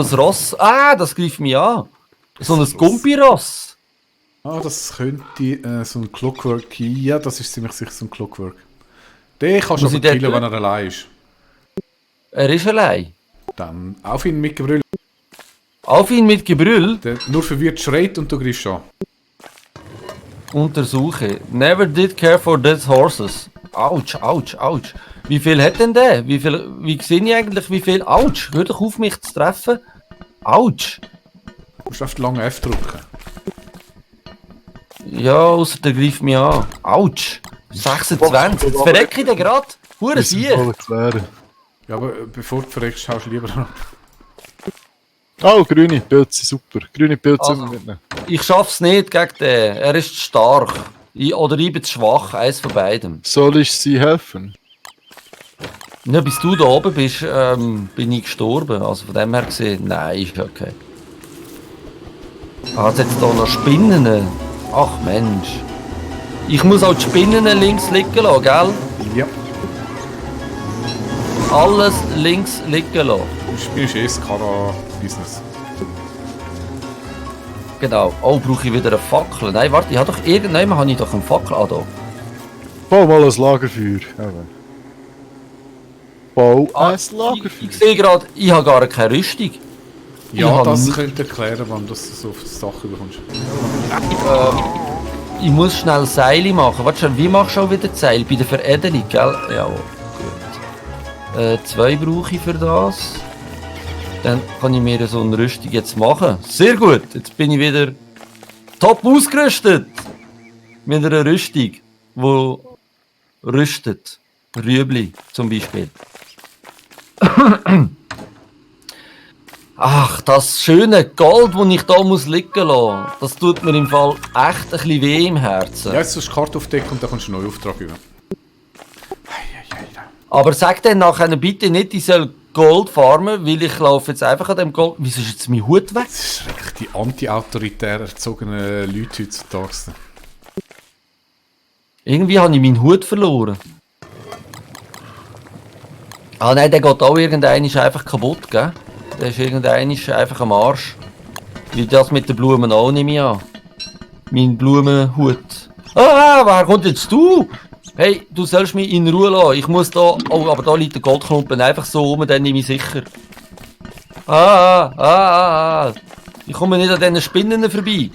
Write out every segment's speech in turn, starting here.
ein Ross. Ah, das greift mich an. So ein Gumpi-Ross. Ah, das könnte so ein Clockwork sein. Ja, das ist ziemlich sicher so ein Clockwork. Den kannst du Muss aber ich killen, dort wenn er allein ist. Er ist allein. Dann auf ihn mit Gebrüll. Auf ihn mit Gebrüll. Der nur verwirrt schreit und du greifst an. Untersuche. Never did care for dead horses. Autsch, autsch, autsch. Wie viel hat denn der? Wie sehe ich eigentlich, wie viel? Autsch, hör doch auf mich zu treffen. Autsch. Du musst einfach lange F drücken. Ja, außer der greift mich an. Autsch. 26. Jetzt verrecke ich den gerade. Hure Sieg. Ja, aber bevor du verreckst, schaust du lieber ab. Oh, grüne Pilze, super. Grüne Pilze Also. mitnehmen. Ich schaff's nicht gegen den. Er ist zu stark. Oder ich bin zu schwach. Eins von beidem. Soll ich sie helfen? Ja, bis du da oben bist, bin ich gestorben. Also von dem her gesehen, nein, ist okay. Ah, jetzt da noch Spinnen. Ach Mensch. Ich muss auch die Spinnen links liegen lassen, gell? Ja. Alles links liegen lassen. Du spielst Skara-Business. Genau. Oh, brauche ich wieder eine Fackel? Nein, warte, ich habe doch irgendwann habe ich doch eine Fackel. Ah, da. Bau mal ein Lagerfeuer. Bau ein Ich Lagerfeuer. sehe gerade, ich habe gar keine Rüstung. Ja, Ich das hab könnte erklären, warum du so viele Sachen bekommst. Ich muss schnell Seile machen. Warte schon, wie machst du auch wieder Seil? Bei der Veredelung, gell? Ja, gut. 2 brauche ich für das. Dann kann ich mir so eine Rüstung jetzt machen. Sehr gut, jetzt bin ich wieder top ausgerüstet. Mit einer Rüstung, die rüstet. Rüebli zum Beispiel. Ach, das schöne Gold, das ich da muss liegen lassen, das tut mir im Fall echt ein bisschen weh im Herzen. Ja, jetzt tust du die Karte aufdecken und dann kommst du einen neuen Auftrag über. Aber sag dann nachher bitte nicht, ich soll Gold farmen, weil ich laufe jetzt einfach an dem Gold. Wieso ist jetzt mein Hut weg? Das ist wirklich die anti-autoritär erzogenen Leute heutzutage. Irgendwie habe ich meinen Hut verloren. Ah nein, der geht auch irgendein einfach kaputt, gell? Der ist irgendein einfach am Arsch. Wie das mit den Blumen auch nicht mehr an. Mein Blumenhut. Ah, wer kommt jetzt du? Hey, du sollst mich in Ruhe lassen. Ich muss da... Oh, aber da liegt der Goldklumpen einfach so rum, dann nehme ich sicher. Ich komme nicht an diesen Spinnen vorbei.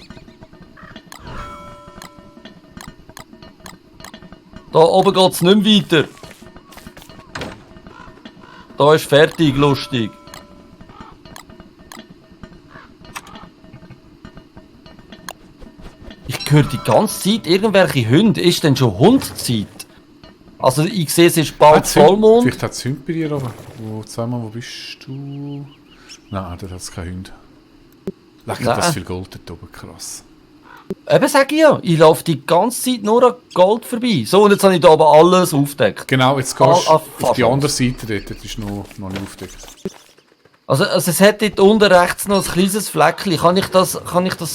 Da oben geht es nicht mehr weiter. Da ist fertig, lustig. Ich höre die ganze Zeit irgendwelche Hunde. Ist denn schon Hundzeit? Also ich sehe, es ist bald Vollmond. Vielleicht hat es Hunde bei dir aber. Wo bist du? Nein, da hat es keinen Hund. Leck, das viel Gold dort oben, krass. Eben sag ich ja, ich laufe die ganze Zeit nur an Gold vorbei. So, und jetzt habe ich da aber alles aufgedeckt. Genau, jetzt gehst du auf die alles. andere Seite dort, das ist noch nicht aufgedeckt. Also es hat dort unten rechts noch ein kleines Fleckchen. Kann ich das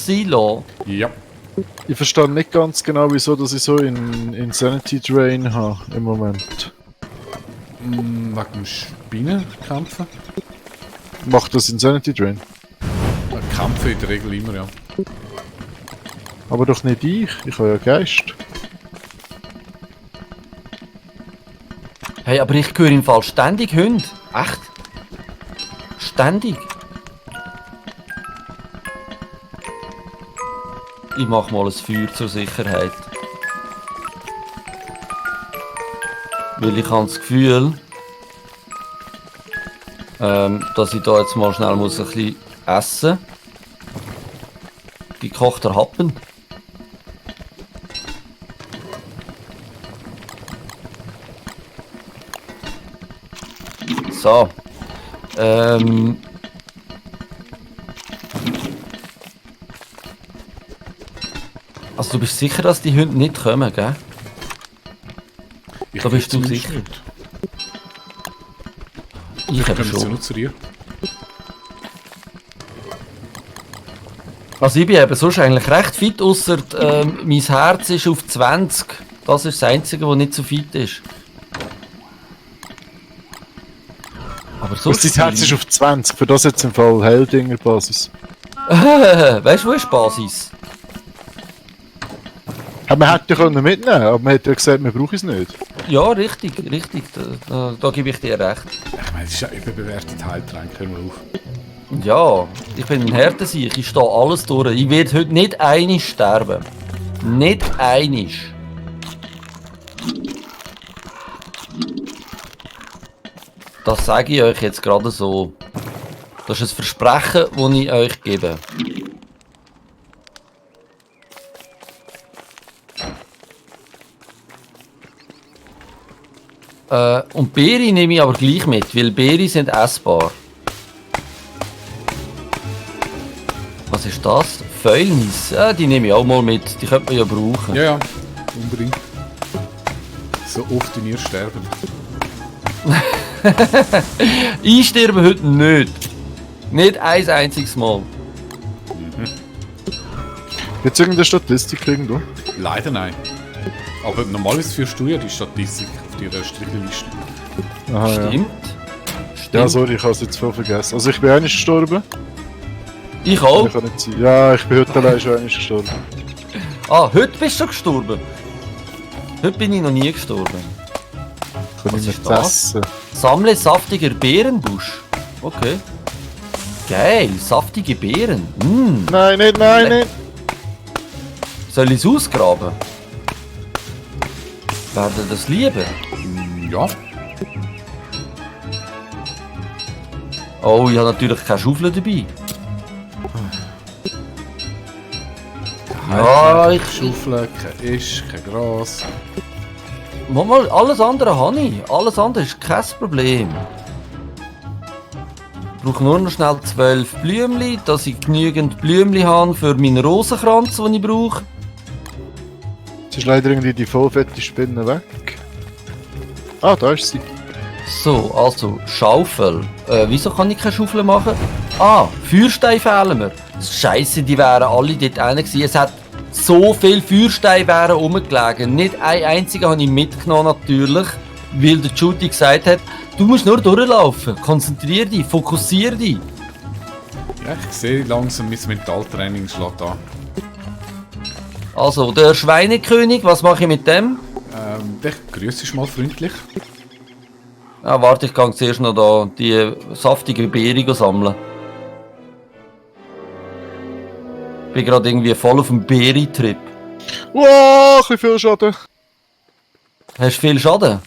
sein lassen? Ja. Ich verstehe nicht ganz genau, wieso dass ich so in Insanity Drain habe im Moment. Wegen dem Spinnenkämpfen? Macht das Insanity Drain? Kämpfen in der Regel immer, ja. Aber doch nicht ich habe ja Geist. Hey, aber ich höre im Fall ständig Hunde. Echt? Ständig. Ich mache mal ein Feuer zur Sicherheit. Weil ich habe das Gefühl, dass ich da jetzt mal schnell ein bisschen essen muss. Gekochter Happen. So. Also du bist sicher, dass die Hunde nicht kommen, gell? Da bist du sicher. Nicht. Ich habe Kommen sie schon. nur zu dir? Also ich bin eben sonst eigentlich recht fit, ausser mein Herz ist auf 20. Das ist das Einzige, was nicht so fit ist. Aber so Das Herz ist auf 20, für das jetzt im Fall Heldinger Basis. Weißt du, wo ist die Basis? Ja, man hätte ja können mitnehmen, aber man hat ja gesagt, man braucht es nicht. Ja, richtig. Da gebe ich dir recht. Ich meine, das ist ja überbewertet Heiltränke, hör mal auf. Ja, ich bin ein Härtesieg, ich stehe alles durch. Ich werde heute nicht einig sterben. Nicht einig. Das sage ich euch jetzt gerade so. Das ist ein Versprechen, das ich euch gebe. Und Beere nehme ich aber gleich mit, weil Beere sind essbar. Was ist das? Fäulnis. Ja, die nehme ich auch mal mit. Die könnte man ja brauchen. Ja, ja, unbedingt. So oft in ihr sterben. Ich sterbe heute nicht. Nicht ein einziges Mal. Gibt es irgendeine Statistik irgendwo? Leider nein. Aber normalerweise führst du ja die Statistik auf deiner Strichliste. Aha, Stimmt. Ja, sorry, ich habe es jetzt voll vergessen. Also ich bin einmal gestorben. Ich auch. Ich kann nicht sein. Ja, ich bin heute allein schon einmal gestorben. Ah, heute bist du schon gestorben. Heute bin ich noch nie gestorben. Ich kann Was nicht ist mehr das? essen. Sammle saftiger Beerenbusch. Okay. Geil, saftige Beeren. Nein, nicht, nein, nicht. Soll ich es ausgraben? Werde das lieben? Ja, Oh, ich habe natürlich keine Schaufel dabei. Ja, ich... Schaufeln, kein Isch, kein Gras. Mal, alles andere habe ich. Alles andere ist kein Problem. Ich brauche nur noch schnell 12 Blümchen, dass ich genügend Blümchen habe für meinen Rosenkranz, den ich brauche. Jetzt ist leider irgendwie die vollfette Spinne weg. Ah, da ist sie. So, also Schaufel. Wieso kann ich keine Schaufel machen? Ah, Feuersteine fehlen mir. Scheiße, die wären alle dort rein gewesen. Es hat so viele Feuersteine wären rumgelegen. Nicht ein einziger habe ich mitgenommen natürlich, weil der Judy gesagt hat, du musst nur durchlaufen. Konzentrier dich, fokussier dich. Ja, ich sehe langsam, mein Mentaltraining schlägt an. Also, der Schweinekönig, was mache ich mit dem? Ich grüße dich mal freundlich. Ah, warte, ich kann zuerst noch da die saftige Beere sammeln. Ich bin gerade irgendwie voll auf dem Beere-Trip. Wow, ein bisschen viel Schaden. Hast du viel Schaden?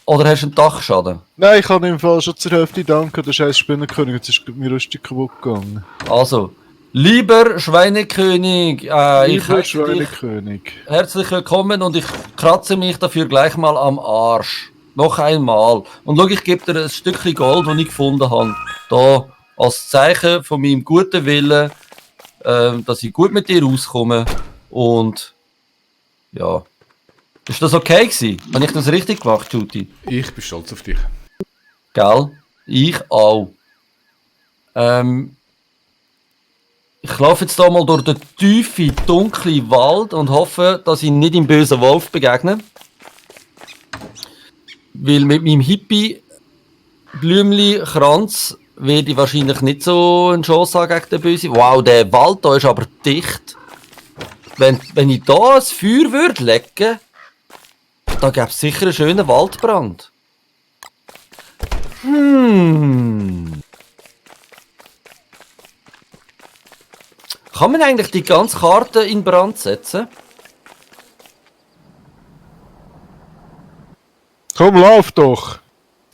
Oder hast du einen Dachschaden? Nein, ich kann im Fall schon zur Hälfte danken, der scheiß Spinnenkönig, jetzt ist mir Rüstung kaputt gegangen. Also, lieber Schweinekönig, ich Lieber heiße dich Schweinekönig. herzlich willkommen und ich kratze mich dafür gleich mal am Arsch. Noch einmal. Und schau, ich gebe dir ein Stückchen Gold, das ich gefunden habe. Da, als Zeichen von meinem guten Willen, dass ich gut mit dir rauskomme. Und, ja. Ist das okay gewesen? Habe ich das richtig gemacht, Judy? Ich bin stolz auf dich. Gell? Ich auch. Ich laufe jetzt hier mal durch den tiefen, dunklen Wald und hoffe, dass ich nicht dem bösen Wolf begegne. Weil mit meinem Hippie-Blümli-Kranz werde ich wahrscheinlich nicht so eine Chance haben gegen den Bösen. Wow, der Wald da ist aber dicht. Wenn ich da ein Feuer würde legen, da gäbe es sicher einen schönen Waldbrand. Kann man eigentlich die ganze Karte in Brand setzen? Komm, lauf doch!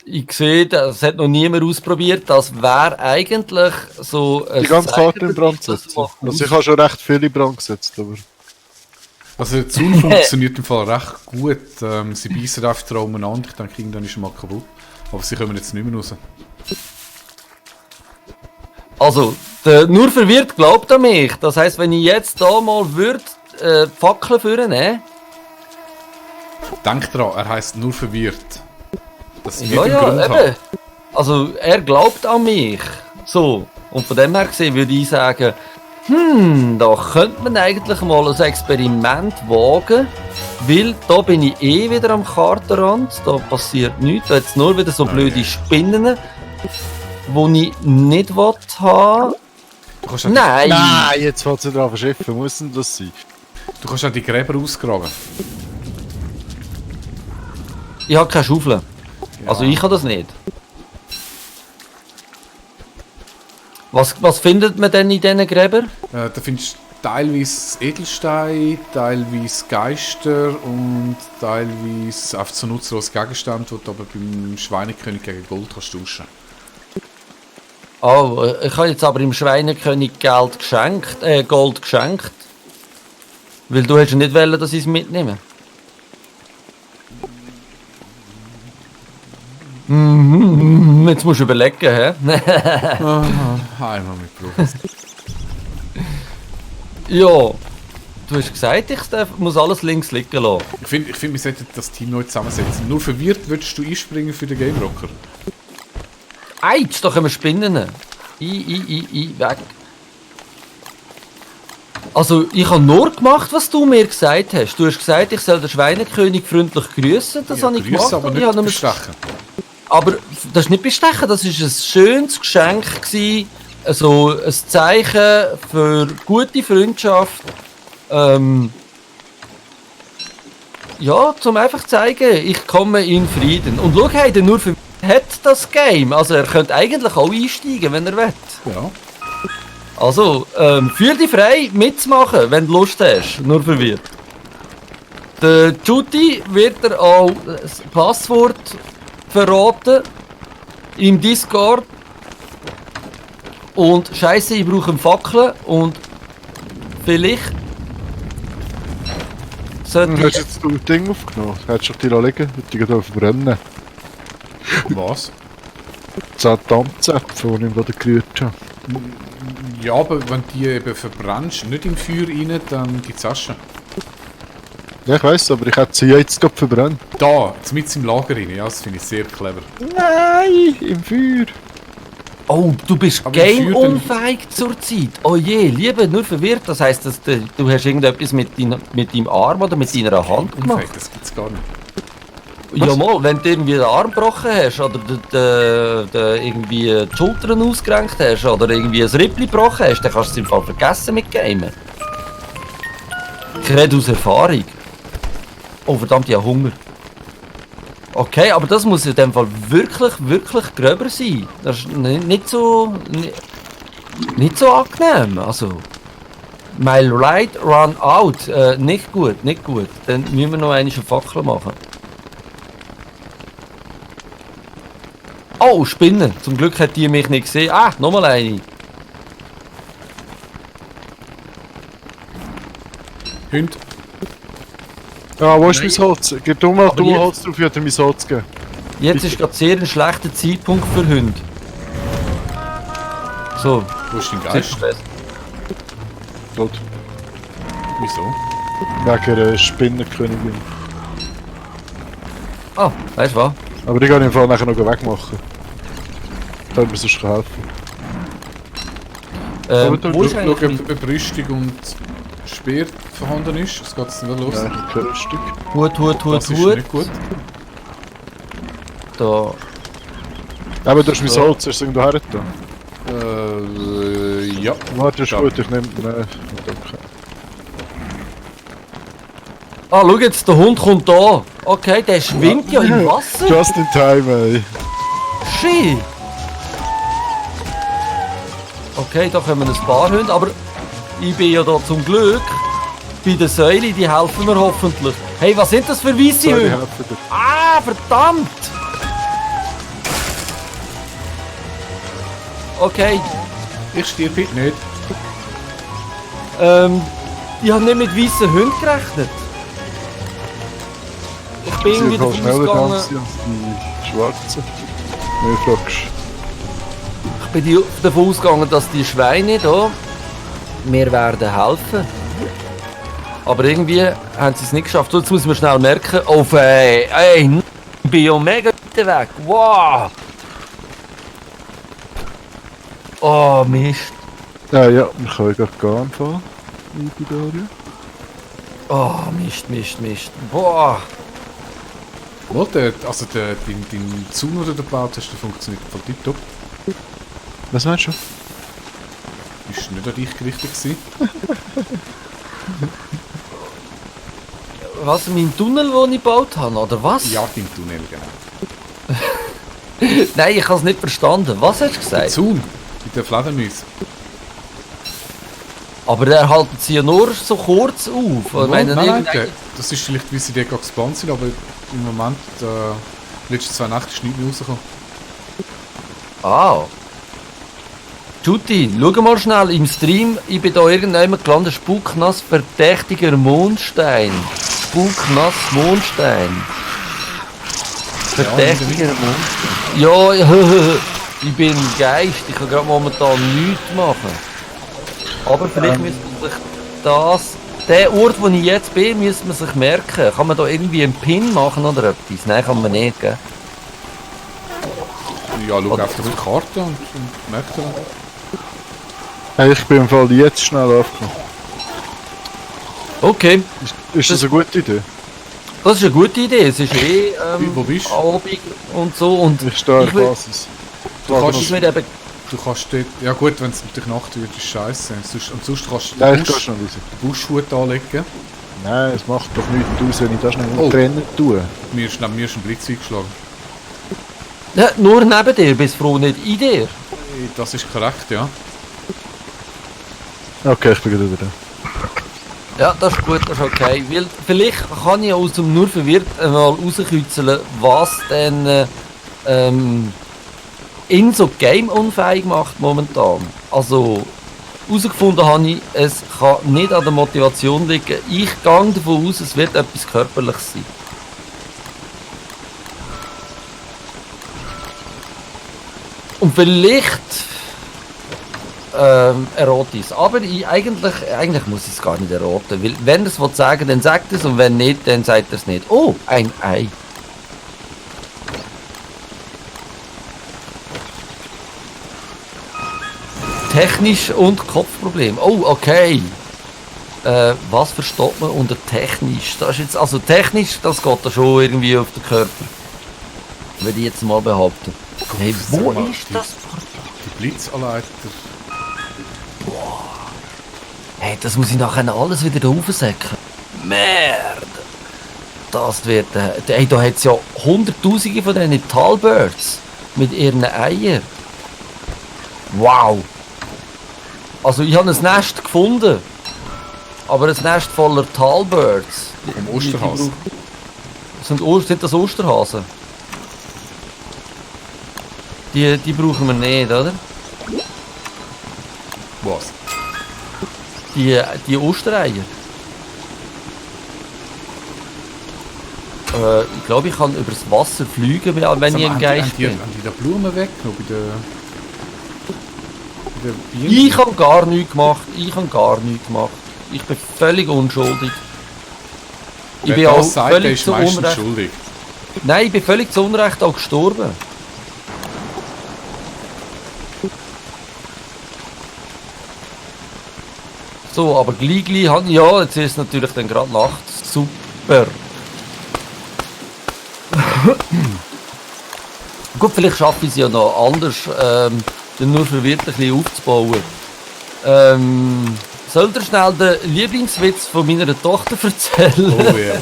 Ich sehe, das hat noch niemand ausprobiert. Das wäre eigentlich so ein Die ganze Karte in Brand Zeichen, setzen. dass man Also ich habe schon recht viele in Brand gesetzt, aber... Also der Zaun funktioniert im Fall recht gut. Sie beißen einfach drauf umeinander. Ich denke, irgendwann ist er mal kaputt. Aber sie kommen jetzt nicht mehr raus. Also, der nur verwirrt glaubt an mich. Das heisst, wenn ich jetzt da mal würde, Fackeln vornehmen. Denk dran, er heisst nur verwirrt. Das wird Ja, einen ja, Grund eben. haben. Also, er glaubt an mich. So. Und von dem her gesehen würde ich sagen, da könnte man eigentlich mal ein Experiment wagen, weil da bin ich eh wieder am Kartenrand, da passiert nichts, da jetzt nur wieder so blöde Spinnen. die ich nicht haben will. Du kannst auch Nein! Nein, jetzt fällt sie drauf verschiffen. Muss denn das sein? Du kannst auch die Gräber ausgraben. Ich habe keine Schaufel. Ja. Also ich habe das nicht. Was findet man denn in diesen Gräbern? Da findest du teilweise Edelsteine, teilweise Geister und teilweise auf zu nutzlose Gegenstände, die du aber beim Schweinekönig gegen Gold kannst tauschen. Oh, ich habe jetzt aber im Schweinekönig Gold geschenkt. Weil du hast ja nicht wollen, dass ich es mitnehme. Jetzt musst du überlegen, hä? Einmal mit Brust. Ja. Du hast gesagt, muss alles links liegen lassen. Ich finde, wir sollten das Team neu zusammensetzen. Nur verwirrt würdest du einspringen für den Game Rocker. Eitsch, da können wir spinnen. Weg. Also, ich habe nur gemacht, was du mir gesagt hast. Du hast gesagt, ich soll den Schweinekönig freundlich grüßen. Das habe ich gemacht. aber und nicht ich habe nur- bestechen. Aber das ist nicht bestechen, das war ein schönes Geschenk gewesen. Also ein Zeichen für gute Freundschaft. Ja, zum einfach zeigen, ich komme in Frieden. Und schau, hey, der nur für hat das Game. Also er könnte eigentlich auch einsteigen, wenn er will. Ja. Also, fühl dich frei mitzumachen, wenn du Lust hast. Nur verwirrt. Der Judy wird er auch das Passwort verraten im Discord. Und Scheiße, ich brauche eine Fackel und vielleicht sollte Hast du jetzt das Ding aufgenommen? Hättest du dich da liegen? Die gehen verbrennen. Was? 10 Dampfzäpfe, die ich gerade gerührt habe. Ja, aber wenn die eben verbrennst, nicht im Feuer rein, dann gibt es Asche. Ja, ich weiss, aber ich hätte sie jetzt gerade verbrannt. Da, mit im Lager rein, ja, das finde ich sehr clever. Nein, im Feuer. Oh, du bist Aber ich führe dann- game-unfähig zurzeit. Oh je, lieber nur verwirrt. Das heisst, dass du hast irgendetwas mit deinem Arm oder mit deiner Hand gemacht. Unfähig, das gibt's gar nicht. Ja mal, wenn du irgendwie den Arm gebrochen hast oder irgendwie die Schultern ausgerenkt hast oder irgendwie ein Rippli gebrochen hast, dann kannst du es im Fall vergessen mit Gamen. Ich rede aus Erfahrung. Oh verdammt, ich habe Hunger. Okay, aber das muss in dem Fall wirklich gröber sein. Das ist nicht so angenehm. Also, my light run out. Nicht gut. Dann müssen wir noch eine Fackel machen. Oh, Spinnen. Zum Glück hat die mich nicht gesehen. Ah, nochmal eine. Hund. Ah, wo ist mein Holz? Gib du mal Aber jetzt- Holz drauf, ich hätte mein Holz gegeben. Jetzt ist gerade sehr ein schlechter Zeitpunkt für Hunde. So, Wo ist dein sitzt Geist? fest. Gut. Wieso? Wegen der Spinnenkönigin. Ah, weißt du was? Aber die kann ich im Fall nachher noch wegmachen. Da hat mir sonst helfen. Aber du- Wo ist Schau, eigentlich ob Rüstung und Speer vorhanden ist. Es geht jetzt nicht los. Nein, kein Stück. Hut, Das ist nicht gut. Da. Aber du hast mein So. Holz, hast du irgendwo her da? Ja. Warte, ist Ja. gut, ich nehme... Nein, danke. Ah, schau jetzt, der Hund kommt da. Okay, der schwimmt ja im Wasser. Just in time, ey. Shit. Okay, da kommen ein paar Hunde, aber ich bin ja da zum Glück bei der Säule, die helfen mir hoffentlich. Hey, was sind das für weisse Sorry, Hunde? helfen dir. Ah, verdammt! Okay, Ich stirb heute nicht. ich habe nicht mit weißen Hunden gerechnet. Ich bin Sie irgendwie sind davon schneller ausgegangen, als die Schwarzen. Nee, fragst. davon ausgegangen, dass die Schweine hier mir werden helfen. Aber irgendwie haben sie es nicht geschafft. So, jetzt muss man schnell merken, auf ey, ich bin ja mega weit weg. Wow! Oh, Mist. Ja, wir können gleich gehen im Fall. Liebe Daria. Oh, Mist. Boah. Dein Zaun, den du gebaut hast, der funktioniert voll tipptopp. Was meinst du? Ist nicht an dich gerichtet gewesen. Was, mein Tunnel, den ich gebaut habe, oder was? Ja, dein Tunnel, genau. Nein, ich habe es nicht verstanden. Was hast du Der gesagt? Zaun mit der Fledermaus. Aber der halten sie ja nur so kurz auf. Ich meine, Nein, irgendein- das ist vielleicht, wie sie dir gerade gespawnt sind, aber im Moment, die letzten 2 Nächte ist nichts mehr rausgekommen. Ah. Tutti, schau mal schnell im Stream. Ich bin da irgendjemand gelandet. Spuknass verdächtiger Mondstein. Spuknass Mondstein. Verdächtiger Mondstein. Ja, ich bin ein Geist. Ich kann gerade momentan nichts machen. Aber vielleicht müsste man sich der Ort, wo ich jetzt bin, müsste man sich merken. Kann man da irgendwie einen Pin machen oder etwas? Nein, kann man nicht, gell? Ja, schau Oder- auf die Karte und merk dir dann. Hey, ich bin im Fall jetzt schnell aufgekommen. Okay. Ist das eine gute Idee? Das ist eine gute Idee. Es ist Wo bist du? Abend und so. Und Ich stehe ich in will- Basis. ich will eben, Du kannst dort, ja gut, wenn es natürlich Nacht wird, ist scheiße. Sonst kannst du Nein, den ich gehe schnell raus. Buschhut anlegen. Nein, es macht doch nichts aus, wenn ich das schnell Oh. trennen tue. Neben mir ist ein Blitz eingeschlagen. ja, nur neben dir, bist froh nicht in dir. Das ist korrekt, ja. Okay, ich bin wieder da. Ja, das ist gut, das ist okay. Weil vielleicht kann ich aus dem nur verwirrt mal rauskitzeln, was denn ihn so game-unfähig macht momentan. Also, herausgefunden habe ich, es kann nicht an der Motivation liegen. Ich gehe davon aus, es wird etwas Körperliches sein. Und vielleicht errate ich es. Aber eigentlich muss ich es gar nicht erraten. Weil wenn er es sagen will, dann sagt er es. Und wenn nicht, dann sagt er es nicht. Oh, ein Ei. Technisch und Kopfproblem. Oh, okay. Was versteht man unter technisch? Das ist jetzt, also technisch, das geht da schon irgendwie auf den Körper. Würde ich jetzt mal behaupten. Hey, wo Sag mal, ist das? Die Blitzanleiter. Hey, das muss ich nachher alles wieder raufsäcken. Merde! Das wird... hey, da hat es ja hunderttausende von diesen Talbirds mit ihren Eiern. Wow! Also ich habe ein Nest gefunden. Aber ein Nest voller Talbirds. Vom Osterhasen. Sind das Osterhasen? Die brauchen wir nicht, oder? Was? Die Ostereier. Ich glaube, ich kann übers Wasser fliegen, wenn ich ein Geist bin. Haben die da Blumen weg? Noch bei der Bienen? Ich habe gar nichts gemacht. Ich bin völlig unschuldig. Ich bin Wer auch das sagt, der völlig ist zu meistens Unrecht. schuldig. Nein, ich bin völlig zu Unrecht auch gestorben. So, aber gleich ja, jetzt ist es natürlich dann gerade Nacht. Super. Gut, vielleicht schaffe ich es ja noch anders, den nur verwirrt ein bisschen aufzubauen. Soll dir schnell den Lieblingswitz von meiner Tochter erzählen? Oh ja,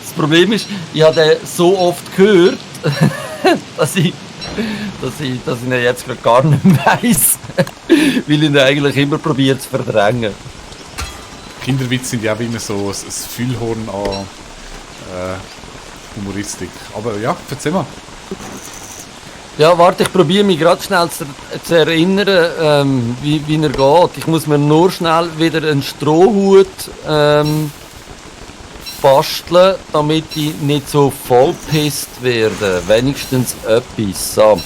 Das Problem ist, ich habe den so oft gehört, dass ich ihn jetzt gerade gar nicht mehr weiss. Weil ich ihn eigentlich immer probiert zu verdrängen. Kinderwitze sind ja auch immer so ein Füllhorn an Humoristik. Aber ja, erzähl mal. Ja, warte, ich probiere mich gerade schnell zu erinnern, wie er geht. Ich muss mir nur schnell wieder einen Strohhut basteln, damit ich nicht so vollpisst werde. Wenigstens etwas. So.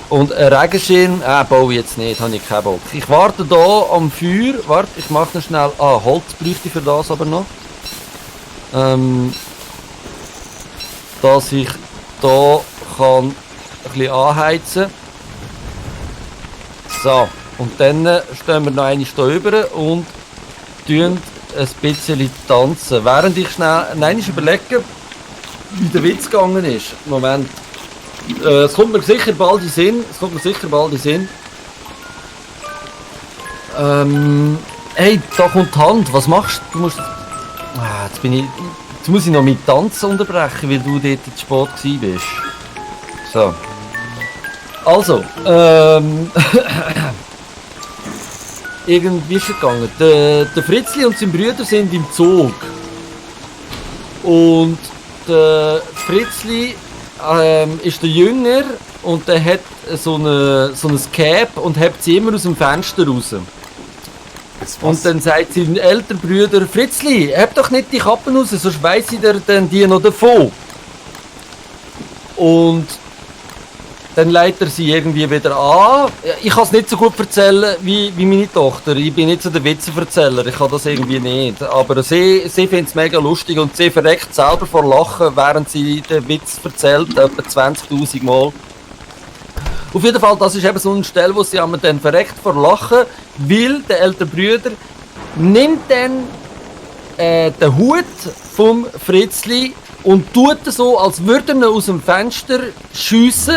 Und einen Regenschirm, baue ich jetzt nicht, habe ich keinen Bock. Ich warte hier am Feuer. Warte, ich mache noch schnell... Holz bräuchte ich für das aber noch. Dass ich da kann ein bisschen anheizen. So, und dann stehen wir noch einmal hier rüber und tun ein bisschen tanzen. Während ich schnell überlege, wie der Witz gegangen ist. Moment. Es kommt mir sicher bald in den Sinn. Hey, da kommt die Hand. Was machst du? Du musst... jetzt muss ich noch mit Tanzen unterbrechen, weil du dort zu spät gewesen bist. So. Also, irgendwie ist es gegangen. Der Fritzli und sein Bruder sind im Zug. Und der Fritzli ist der Jünger und der hat so ein Cap und hebt sie immer aus dem Fenster raus. Und dann sagt sein älterer Bruder, Fritzli, heb doch nicht die Kappen raus, sonst weiss ich dir dann die noch davon. Und dann leitet er sie irgendwie wieder an. Ich kann es nicht so gut erzählen wie meine Tochter. Ich bin nicht so der Witzeerzähler, ich kann das irgendwie nicht. Aber sie findet es mega lustig und sie verreckt selber vor Lachen, während sie den Witz erzählt, etwa 20'000 Mal. Auf jeden Fall, das ist eben so eine Stelle, wo sie dann verreckt vor Lachen, weil der ältere Bruder nimmt dann den Hut vom Fritzli und tut so, als würde er ihn aus dem Fenster schiessen.